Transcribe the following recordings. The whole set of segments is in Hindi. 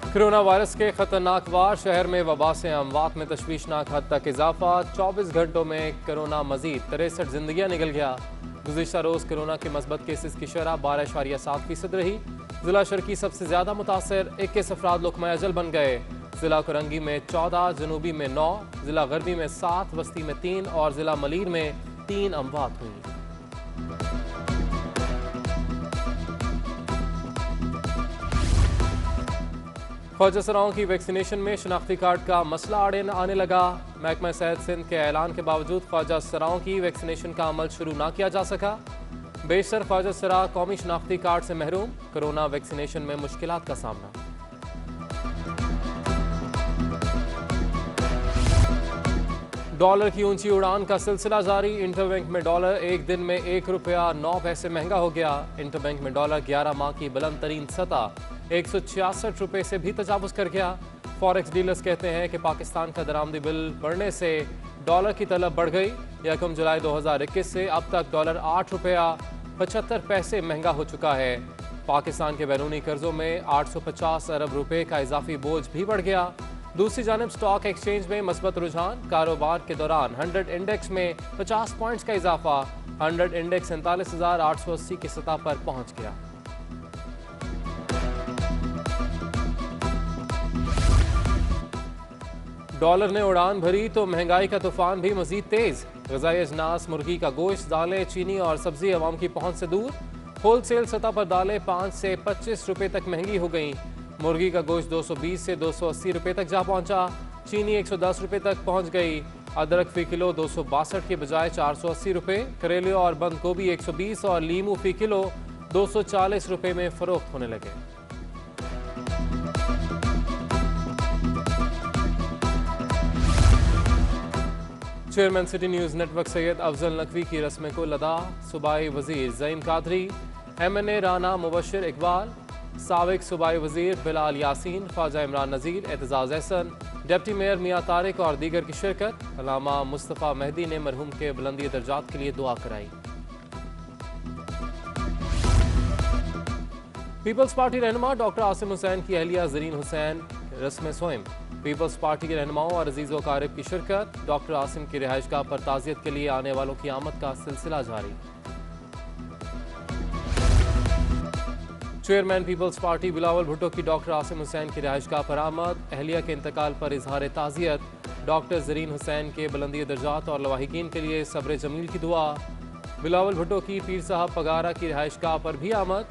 कोरोना वायरस के खतरनाक वार, शहर में वबा से अमवात में तशवीशनाक हद तक इजाफा। 24 घंटों में कोरोना मजीद 63 जिंदगियां निकल गया। गुज़िश्ता रोज कोरोना के मस्बत केसेस की शरह 12.7% रही। जिला शर्की सबसे ज्यादा मुतासर, 21 अफराद लुकमा अजल बन गए। जिला कुरंगी में 14, जनूबी में 9, जिला गरबी में 7, वस्ती में 3 और जिला मलीर में 3 अमवात हुई। ख्वाजा सराओं की वैक्सीनेशन में शनाख्ती कार्ड का मसला आने लगा। महकमा सेहत सिंध के ऐलान के बावजूद ख्वाजा सराओं की वैक्सीनेशन का अमल शुरू ना किया जा सका। बेशतर ख्वाजा सरा कौमी शनाख्ती कार्ड से महरूम, कोरोना वैक्सीनेशन में मुश्किलात का सामना। डॉलर की ऊंची उड़ान का सिलसिला जारी। इंटरबैंक में डॉलर एक दिन में ₹1.09 महंगा हो गया। इंटरबैंक में डॉलर 11 माह की बुलंद तरीन सतह ₹166 से भी तजावुज कर गया। फॉरेक्स डीलर्स कहते हैं कि पाकिस्तान का दरामदी बिल बढ़ने से डॉलर की तलब बढ़ गई। 1 जुलाई 2021 से अब तक डॉलर ₹8.75 महंगा हो चुका है। पाकिस्तान के बैरूनी कर्जों में 850 अरब रुपए का इजाफी बोझ भी बढ़ गया। दूसरी जानब स्टॉक एक्सचेंज में मस्बत रुझान। कारोबार के दौरान 100 इंडेक्स में 50 पॉइंट्स का इजाफा। 100 इंडेक्स 47,880 की सतह पर पहुंच गया। डॉलर ने उड़ान भरी तो महंगाई का तूफान भी मजीद तेज। ग़िज़ाई अजनास, मुर्गी का गोश्त, दालें, चीनी और सब्जी अवाम की पहुंच से दूर। होलसेल सतह पर दालें 5 से 25 रुपए तक महंगी हो गईं। मुर्गी का गोश्त 220 से 280 रुपए तक जा पहुंचा। चीनी 110 रुपए तक पहुंच गई। अदरक फी किलो 262 के बजाय 480 रुपए। करेले और बंद गोभी 120 और लीमू फी किलो 240 रुपए में फरोख्त होने लगे। Chairman city news network Syed Afzal Naqvi की रस्म को लदा। सूबाई वजीर ज़ईन कादरी, MNA राना मुबशर इकबाल, साबिक सूबाई वजीर बिलाल यासीन, ख्वाजा इमरान नज़ीर, एतजाज़ एहसन, डिप्टी मेयर मियां तारिक और दीगर की शिरकत। अल्लामा मुस्तफ़ा मेहदी ने मरहूम के बुलंदी दर्जात के लिए दुआ कराई। पीपल्स पार्टी रहनुमा डॉक्टर आसिम हुसैन की अहलिया ज़रीन हुसैन रस्म सोइम। पीपल्स पार्टी के रहनुमाओं और अजीज़ व क़ारिब की शिरकत। डॉक्टर आसिम की रिहाइशगाह पर ताज़ियत के लिए आने वालों की आमद का सिलसिला जारी। Chairman people's party Bilawal Bhutto की डॉक्टर आसिम हुसैन की रिहाइशगाह पर आमद। अहलिया के इंतकाल पर इजहार ताज़ियत। डॉक्टर ज़रीन हुसैन के बुलंदी दर्जात और लवाहिकीन के लिए सब्र जमील की दुआ। बिलावल भुट्टो की पीर साहब पगारा की रिहाइशगाह पर भी आमद।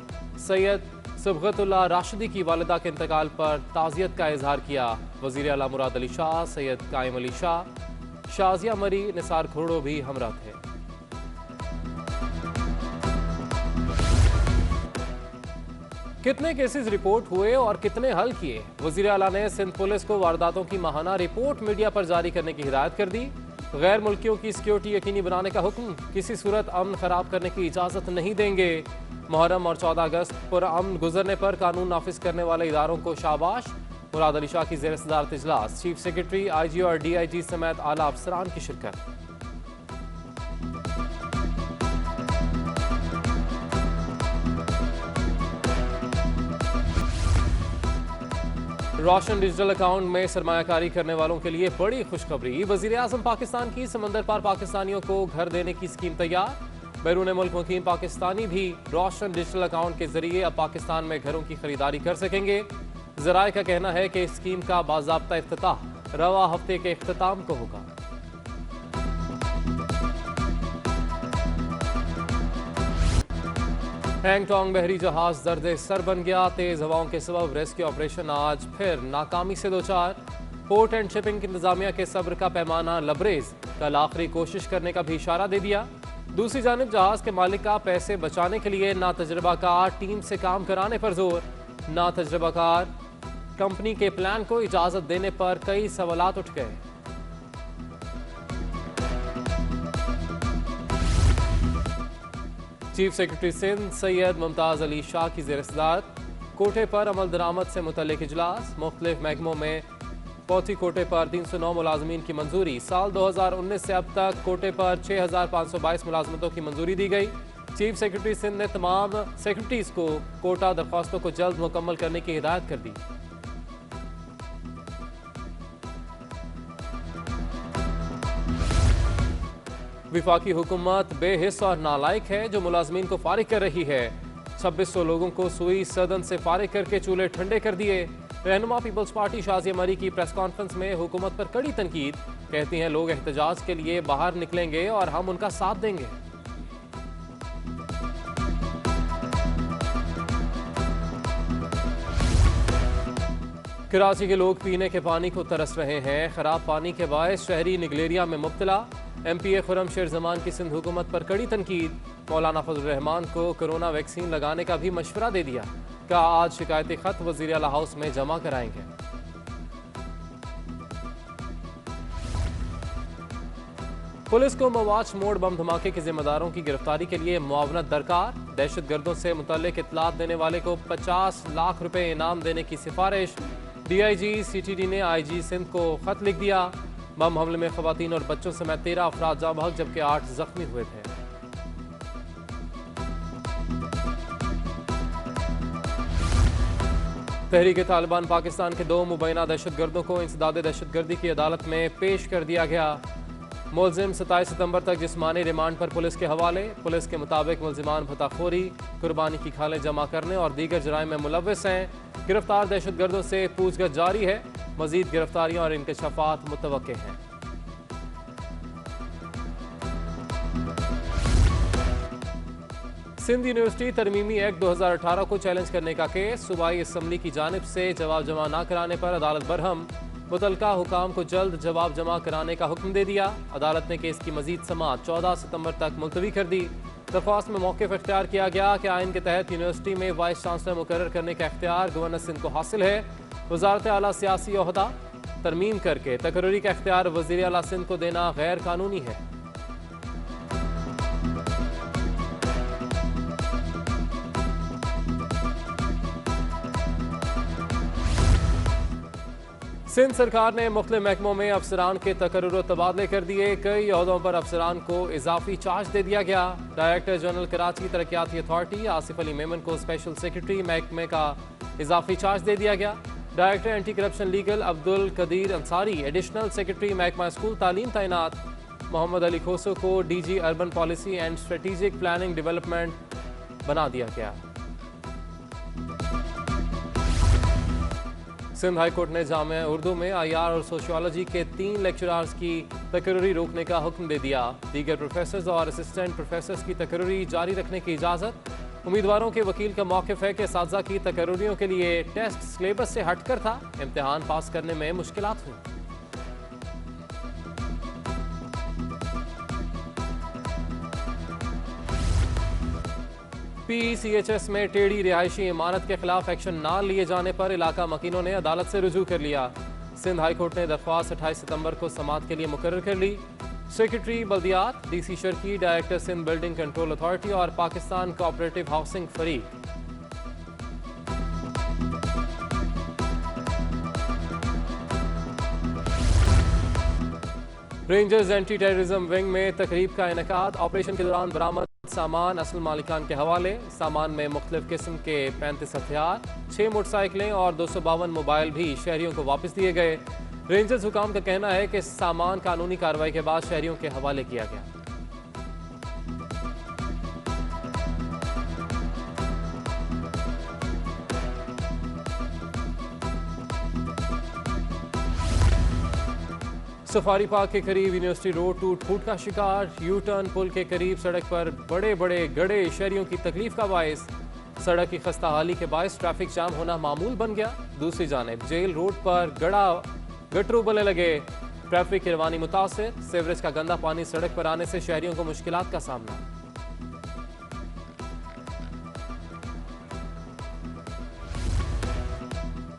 सैयद सुबगतुल्लाह राशिदी की वालिदा के इंतकाल पर ताज़ियत का इजहार किया। वज़ीर आला मुराद अली शाह, सैयद कायम अली शाह, शाजिया मरी, निसार खुरड़ो भी हमरा थे। कितने केसेस रिपोर्ट हुए और कितने हल किए? वज़ीर आला ने सिंध पुलिस को वारदातों की माहाना रिपोर्ट मीडिया पर जारी करने की हिदायत कर दी। गैर मुल्कियों की सिक्योरिटी यकीनी बनाने का हुक्म। किसी सूरत अमन खराब करने की इजाज़त नहीं देंगे। मुहर्रम और 14 अगस्त पर अमन गुजरने पर कानून नाफिज करने वाले इदारों को शाबाश। मुराद अली शाह की ज़ेर सदारत इजलास। चीफ सेक्रेटरी, IG और DIG समेत आला अफसरान की शिरकत। रोशन डिजिटल अकाउंट में सरमायाकारी करने वालों के लिए बड़ी खुशखबरी। वज़ीर आज़म पाकिस्तान की समंदर पार पाकिस्तानियों को घर देने की स्कीम तैयार। बैरून मुल्क मुकीम पाकिस्तानी भी रोशन डिजिटल अकाउंट के जरिए अब पाकिस्तान में घरों की खरीदारी कर सकेंगे। ज़राए का कहना है कि इस स्कीम का बाज़ाब्ता इफ्तिताह रवा हफ्ते के इख्तिताम को होगा। हैंगटोंग बहरी जहाज दर्द सर बन गया। तेज हवाओं के सबब रेस्क्यू ऑपरेशन आज फिर नाकामी से दो चार। पोर्ट एंड शिपिंग इंतजामिया के सब्र का पैमाना लबरेज। कल आखिरी कोशिश करने का भी इशारा दे दिया। दूसरी जानिब जहाज के मालिक का पैसे बचाने के लिए ना तजर्बाकार टीम से काम कराने पर जोर। ना तजर्बाकार कंपनी के प्लान को इजाजत देने पर कई सवालात उठ गए। चीफ सेक्रेटरी सिंध सैयद मुमताज़ अली शाह की ज़ेर सदारत कोटे पर अमल दरामद से मुतल्लिक इजलास। मुख्तलिफ महकमों में पौथी कोटे पर 309 मुलाजमीन की मंजूरी। साल 2019 से अब तक कोटे पर 6522 मुलाजमतों की मंजूरी दी गई। चीफ सेक्रेटरी सिंध ने तमाम सेक्रेटरीज को कोटा दरख्वास्तों को जल्द मुकम्मल करने की हिदायत कर दी। विफाकी हुकूमत बेहिस और नालायक है जो मुलाजमीन को फारिग कर रही है। 2600 लोगों को सुई सदन से फारिग करके चूल्हे ठंडे कर दिए। रहनुमा पीपल्स पार्टी शाजिया मरी की प्रेस कॉन्फ्रेंस में हुकूमत पर कड़ी तनकीद, कहती हैं लोग एहतजाज के लिए बाहर निकलेंगे और हम उनका साथ देंगे। कराची के लोग पीने के पानी को तरस रहे हैं। खराब पानी के बायस शहरी निगलेरिया में मुब्तला। MPA खुर्रम शेर जमान की सिंध हुकूमत पर कड़ी तनकीद, मौलाना फजल रहमान को कोरोना वैक्सीन लगाने का भी मशवरा दे दिया। कहा आज शिकायती खत वजीर आला हाउस में जमा कराएंगे। पुलिस को मवाच मोड़ बम धमाके के जिम्मेदारों की गिरफ्तारी के लिए मुआवनत दरकार। दहशतगर्दों से मुतल्लिक इत्तलात देने वाले को 50 लाख रुपए इनाम देने की सिफारिश। DIG CTD ने IG सिंध को खत लिख दिया। बम हमले में खवातीन और बच्चों समेत 13 अफराद जाँ बहक जबकि 8 जख्मी हुए थे। तहरीक तालिबान पाकिस्तान के 2 मुबैना दहशतगर्दों को इंसदाद दहशतगर्दी की अदालत में पेश कर दिया गया। मुलजिम 27 सितंबर तक जिस्मानी रिमांड पर पुलिस के हवाले। पुलिस के मुताबिक मुलजिमान भताखोरी, कुर्बानी की खालें जमा करने और दीगर जराइम में मुलव्वस हैं। गिरफ्तार दहशतगर्दों से पूछगछ जारी है। मजीद गिरफ्तारियां और इंकशाफात मुतवक्के हैं। सिंध यूनिवर्सिटी तरमीमी एक्ट 2018 को चैलेंज करने का केस। सूबाई असम्बली की जानिब से जवाब जमा न कराने पर अदालत बरहम। मुतलका हुकाम को जल्द जवाब जमा कराने का हुक्म दे दिया। अदालत ने केस की मजीद समाअत 14 सितंबर तक मुलतवी कर दी। दरख्वास्त में मौक़िफ़ इख्तियार किया गया कि आइन के तहत यूनिवर्सिटी में वाइस चांसलर मुकर्रर करने का इख्तियार गवर्नर सिंध को हासिल है। वज़ारत आला सियासी ओहदा तरमीम करके तकर्री का इख्तियार वज़ीर आला सिंध को देना गैर कानूनी है। सिंध सरकार ने मुख्तलिफ महकमों में अफसरान के तकर्रुर तबादले कर दिए। कई ओहदों पर अफसरान को इजाफी चार्ज दे दिया गया। डायरेक्टर जनरल कराची तरक्याती अथॉरिटी आसिफ अली मेमन को स्पेशल सेक्रेटरी महकमे का इजाफी चार्ज दे दिया गया। Director anti corruption legal Abdul Qadeer Ansari additional secretary महकमा स्कूल तालीम तैनात। मोहम्मद अली खोसो को DG urban policy and strategic planning development बना दिया गया। सिंध हाई कोर्ट ने जामिया उर्दू में IR और सोशियोलॉजी के 3 लेक्चरर्स की तकर्री रोकने का हुक्म दे दिया। दीगर प्रोफेसर्स और असिस्टेंट प्रोफेसर्स की तकर्री जारी रखने की इजाज़त। उम्मीदवारों के वकील का मौक़िफ़ है कि असातिज़ा की तकर्रियों के लिए टेस्ट सिलेबस से हटकर था। इम्तिहान पास करने में मुश्किलात हुई। PCHS में टेढ़ी रिहायशी इमारत के खिलाफ एक्शन न लिए जाने पर इलाका मकीनों ने अदालत से रुजू कर लिया। सिंध हाई कोर्ट ने दरख्वास्त 28 सितंबर को समाअत के लिए मुकर्रर कर ली। सेक्रेटरी बल्दियात DC शर्की, director Sindh building control authority और पाकिस्तान कोऑपरेटिव हाउसिंग फरीक। रेंजर्स एंटी टेररिज्म विंग में तकरीब का इनेकाद। ऑपरेशन के दौरान बरामद सामान असल मालिकान के हवाले। सामान में मुख्तलिफ किस्म के 35 हथियार, 6 मोटरसाइकिलें और 252 मोबाइल भी शहरियों को वापस दिए गए। रेंजर्स हुकाम का कहना है कि सामान कानूनी कार्रवाई के बाद शहरियों के हवाले किया गया। सफारी पार्क के करीब यूनिवर्सिटी रोड टूट फूट का शिकार। यू टर्न पुल के करीब सड़क पर बड़े बड़े गड्ढे शहरियों की तकलीफ का बायस। सड़क की खस्ता हाली के बायस ट्रैफिक जाम होना मामूल बन गया। दूसरी जानिब जेल रोड पर गटर उबलने लगे। ट्रैफिक की रवानी मुतासिर। सीवरेज का गंदा पानी सड़क पर आने से शहरियों को मुश्किलात का सामना।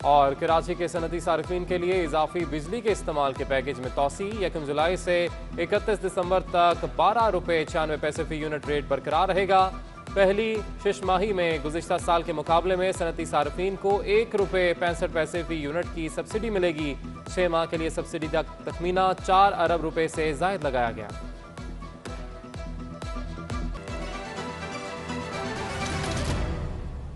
और कराची के सनती सार्फिन के लिए इजाफी बिजली के इस्तेमाल के पैकेज में तोसी। 1 जुलाई से 31 दिसंबर तक 12 रुपये 96 पैसे फी यूनिट रेट बरकरार रहेगा। पहली 6 माही में गुज़िश्ता साल के मुकाबले में सनती सार्फिन को 1 रुपये 65 पैसे फी यूनिट की सब्सिडी मिलेगी। 6 माह के लिए सब्सिडी का तखमीना 4 अरब रुपए से ज़ायद लगाया गया।